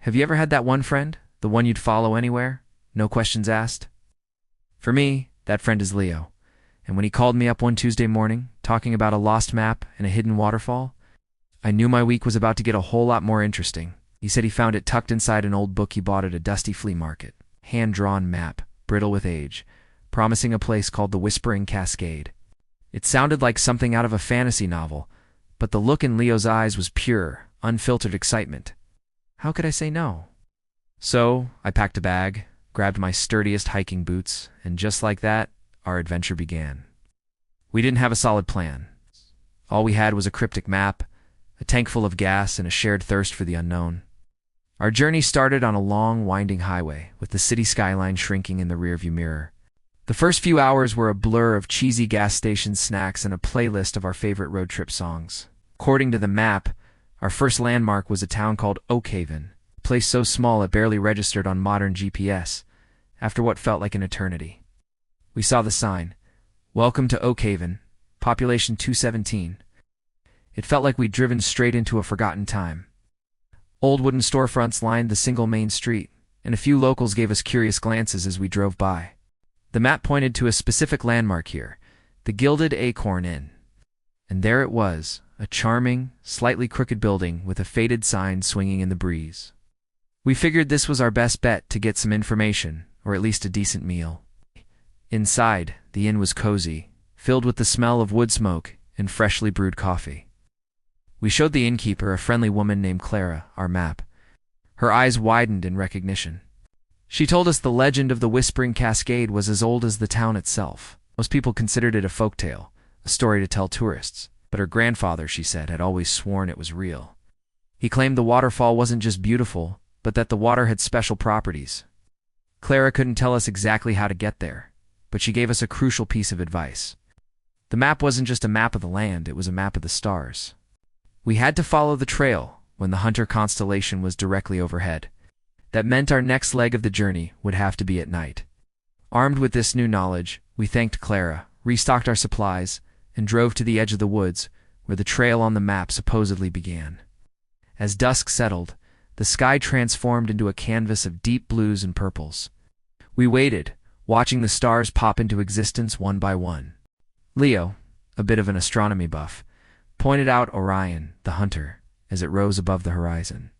Have you ever had that one friend? The one you'd follow anywhere? No questions asked? For me, that friend is Leo. And when he called me up one Tuesday morning, talking about a lost map and a hidden waterfall, I knew my week was about to get a whole lot more interesting. He said he found it tucked inside an old book he bought at a dusty flea market. Hand-drawn map, brittle with age, promising a place called the Whispering Cascade. It sounded like something out of a fantasy novel, but the look in Leo's eyes was pure, unfiltered excitement. How could I say no? So, I packed a bag, grabbed my sturdiest hiking boots, and just like that, our adventure began. We didn't have a solid plan. All we had was a cryptic map, a tank full of gas, and a shared thirst for the unknown. Our journey started on a long, winding highway, with the city skyline shrinking in the rearview mirror. The first few hours were a blur of cheesy gas station snacks and a playlist of our favorite road trip songs. According to the map, our first landmark was a town called Oakhaven, a place so small it barely registered on modern GPS, after what felt like an eternity. We saw the sign, "Welcome to Oakhaven, population 217. It felt like we'd driven straight into a forgotten time. Old wooden storefronts lined the single main street, and a few locals gave us curious glances as we drove by. The map pointed to a specific landmark here, the Gilded Acorn Inn. And there it was, a charming, slightly crooked building with a faded sign swinging in the breeze. We figured this was our best bet to get some information, or at least a decent meal. Inside, the inn was cozy, filled with the smell of wood smoke and freshly brewed coffee. We showed the innkeeper, a friendly woman named Clara, our map. Her eyes widened in recognition. She told us the legend of the Whispering Cascade was as old as the town itself. Most people considered it a folktale, a story to tell tourists, but her grandfather, she said, had always sworn it was real. He claimed the waterfall wasn't just beautiful, but that the water had special properties. Clara couldn't tell us exactly how to get there, but she gave us a crucial piece of advice. The map wasn't just a map of the land, it was a map of the stars. We had to follow the trail when the Hunter constellation was directly overhead. That meant our next leg of the journey would have to be at night. Armed with this new knowledge, we thanked Clara, restocked our supplies, and drove to the edge of the woods, where the trail on the map supposedly began. As dusk settled, the sky transformed into a canvas of deep blues and purples. We waited, watching the stars pop into existence one by one. Leo, a bit of an astronomy buff, pointed out Orion, the Hunter, as it rose above the horizon.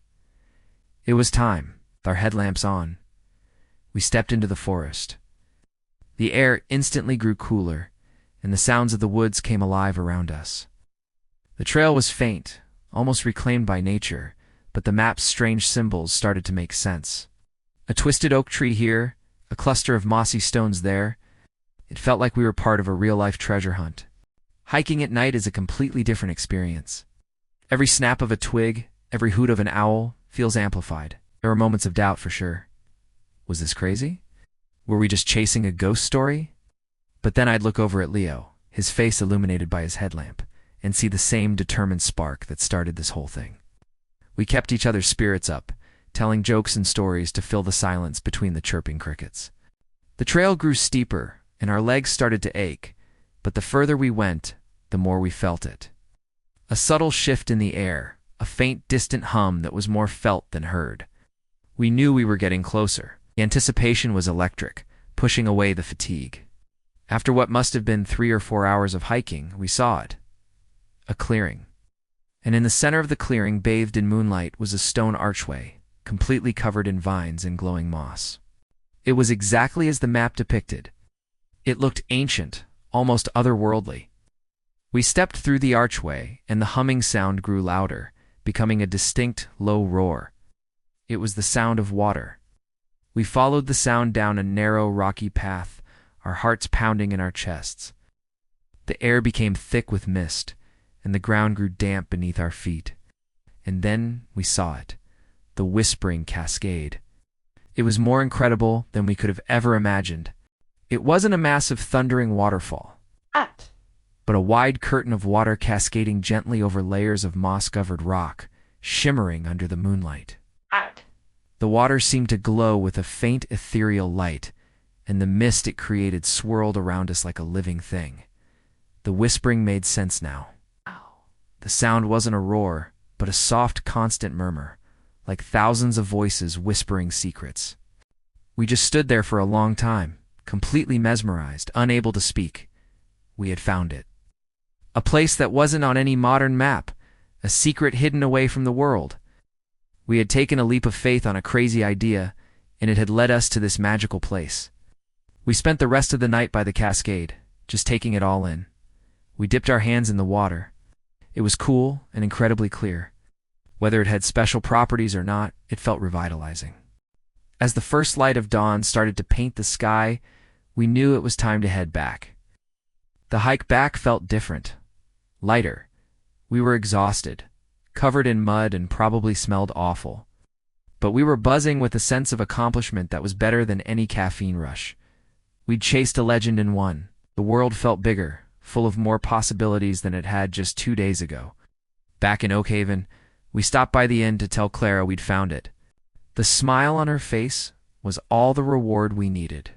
It was time, with our headlamps on. We stepped into the forest. The air instantly grew cooler, and the sounds of the woods came alive around us. The trail was faint, almost reclaimed by nature, but the map's strange symbols started to make sense. A twisted oak tree here, a cluster of mossy stones there. It felt like we were part of a real-life treasure hunt. Hiking at night is a completely different experience. Every snap of a twig, every hoot of an owl, feels amplified. There were moments of doubt for sure. Was this crazy? Were we just chasing a ghost story? But then I'd look over at Leo, his face illuminated by his headlamp, and see the same determined spark that started this whole thing. We kept each other's spirits up, telling jokes and stories to fill the silence between the chirping crickets. The trail grew steeper, and our legs started to ache, but the further we went, the more we felt it. A subtle shift in the air, a faint distant hum that was more felt than heard. We knew we were getting closer. The anticipation was electric, pushing away the fatigue. After what must have been 3 or 4 hours of hiking, we saw it. A clearing. And in the center of the clearing, bathed in moonlight, was a stone archway, completely covered in vines and glowing moss. It was exactly as the map depicted. It looked ancient, almost otherworldly. We stepped through the archway, and the humming sound grew louder, becoming a distinct, low roar. It was the sound of water. We followed the sound down a narrow, rocky path, our hearts pounding in our chests. The air became thick with mist, and the ground grew damp beneath our feet. And then we saw it, the Whispering Cascade. It was more incredible than we could have ever imagined. It wasn't a massive thundering waterfall, but a wide curtain of water cascading gently over layers of moss-covered rock, shimmering under the moonlight. The water seemed to glow with a faint ethereal light, and the mist it created swirled around us like a living thing. The whispering made sense now. The sound wasn't a roar, but a soft, constant murmur, like thousands of voices whispering secrets. We just stood there for a long time, completely mesmerized, unable to speak. We had found it. A place that wasn't on any modern map, a secret hidden away from the world. We had taken a leap of faith on a crazy idea, and it had led us to this magical place. We spent the rest of the night by the cascade, just taking it all in. We dipped our hands in the water. It was cool and incredibly clear. Whether it had special properties or not, it felt revitalizing. As the first light of dawn started to paint the sky, we knew it was time to head back. The hike back felt different, lighter. We were exhausted, covered in mud, and probably smelled awful. But we were buzzing with a sense of accomplishment that was better than any caffeine rush. We'd chased a legend and won. The world felt bigger, full of more possibilities than it had just 2 days ago. Back in Oakhaven, we stopped by the inn to tell Clara we'd found it. The smile on her face was all the reward we needed.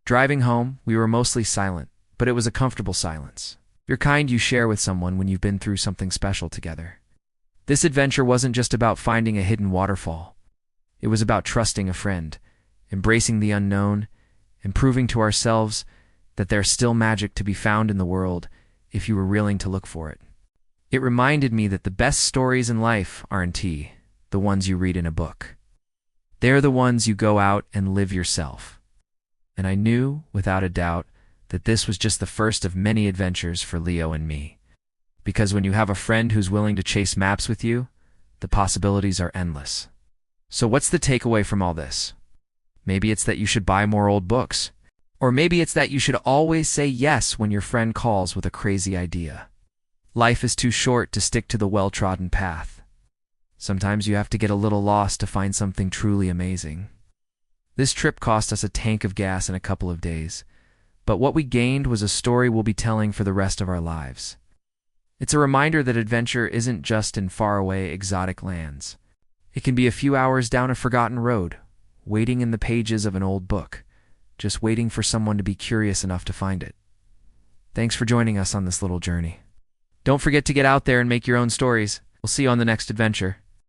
Driving home, we were mostly silent, but it was a comfortable silence. Your kind you share with someone when you've been through something special together. This adventure wasn't just about finding a hidden waterfall. It was about trusting a friend, embracing the unknown, and proving to ourselves that there's still magic to be found in the world if you were willing to look for it. It reminded me that the best stories in life aren't the ones you read in a book. They're the ones you go out and live yourself. And I knew, without a doubt, that this was just the first of many adventures for Leo and me. Because when you have a friend who's willing to chase maps with you, the possibilities are endless. So what's the takeaway from all this? Maybe it's that you should buy more old books. Or maybe it's that you should always say yes when your friend calls with a crazy idea. Life is too short to stick to the well-trodden path. Sometimes you have to get a little lost to find something truly amazing. This trip cost us a tank of gas in a couple of days, but what we gained was a story we'll be telling for the rest of our lives. It's a reminder that adventure isn't just in faraway, exotic lands. It can be a few hours down a forgotten road, waiting in the pages of an old book, just waiting for someone to be curious enough to find it. Thanks for joining us on this little journey. Don't forget to get out there and make your own stories. We'll see you on the next adventure.